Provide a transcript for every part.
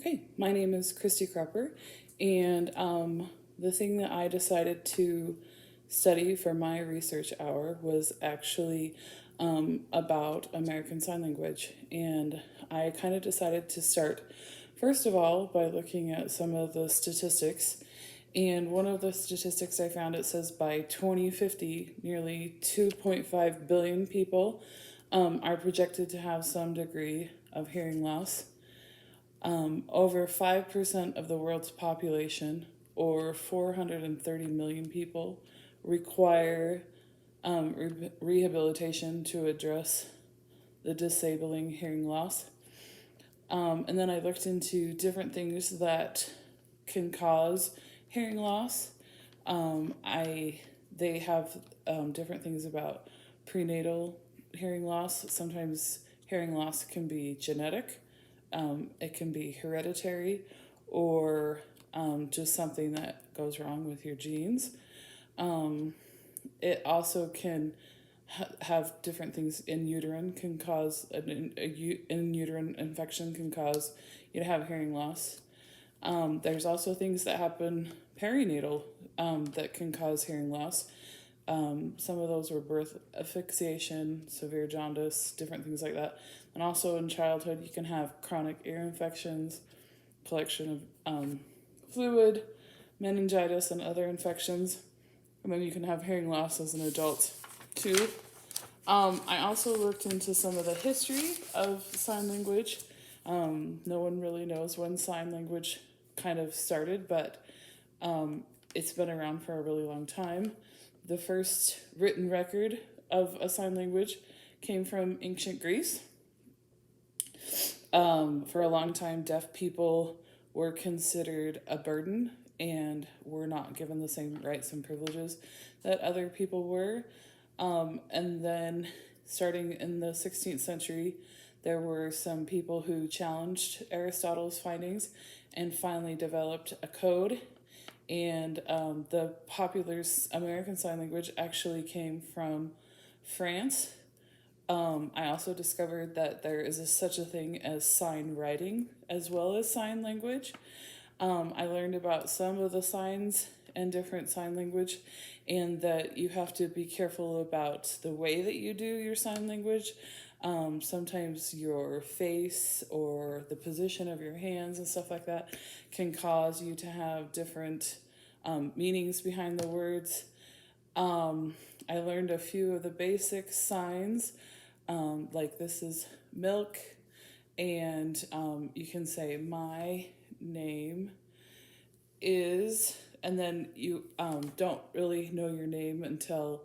Okay, my name is Christy Crupper, and the thing that I decided to study for my research hour was actually about American Sign Language. And I kind of decided to start, first of all, by looking at some of the statistics. And one of the statistics I found, it says by 2050, nearly 2.5 billion people are projected to have some degree of hearing loss. Over 5% of the world's population, or 430 million people, require rehabilitation to address the disabling hearing loss. And then I looked into different things that can cause hearing loss. They have different things about prenatal hearing loss. Sometimes hearing loss can be genetic. It can be hereditary, or just something that goes wrong with your genes. It also can have different things in uterine, can cause in uterine infection can cause you to have hearing loss. There's also things that happen perinatal that can cause hearing loss. Some of those were birth asphyxiation, severe jaundice, different things like that. And also in childhood, you can have chronic ear infections, collection of fluid, meningitis, and other infections. And then you can have hearing loss as an adult too. I also looked into some of the history of sign language. No one really knows when sign language kind of started, but it's been around for a really long time. The first written record of a sign language came from ancient Greece. For a long time, deaf people were considered a burden and were not given the same rights and privileges that other people were. And then, starting in the 16th century, there were some people who challenged Aristotle's findings and finally developed a code. And the popular American Sign Language actually came from France. I also discovered that there is such a thing as sign writing as well as sign language. I learned about some of the signs and different sign language, and that you have to be careful about the way that you do your sign language. Sometimes your face or the position of your hands and stuff like that can cause you to have different meanings behind the words. I learned a few of the basic signs, like this is milk, and you can say my name is, and then you don't really know your name until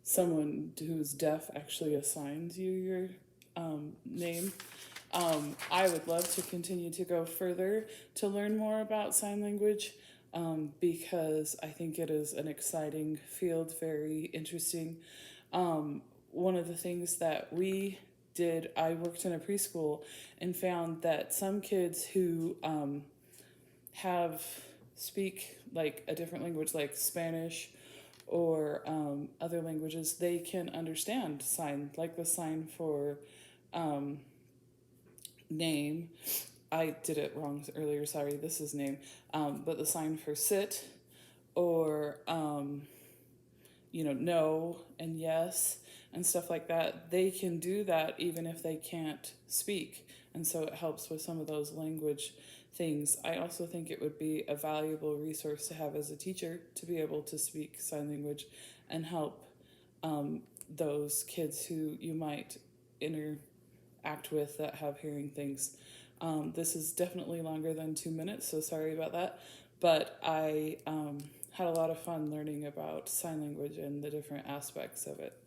someone who's deaf actually assigns you your name. I would love to continue to go further to learn more about sign language, because I think it is an exciting field, very interesting. One of the things that we did, I worked in a preschool and found that some kids who speak like a different language, like Spanish or other languages, they can understand sign, like the sign for name. I did it wrong earlier, sorry, this is name. But the sign for sit, or no and yes and stuff like that, they can do that even if they can't speak. And so it helps with some of those language things. I also think it would be a valuable resource to have as a teacher to be able to speak sign language and help those kids who you might interact with that have hearing things. This is definitely longer than 2 minutes, so sorry about that. But I had a lot of fun learning about sign language and the different aspects of it.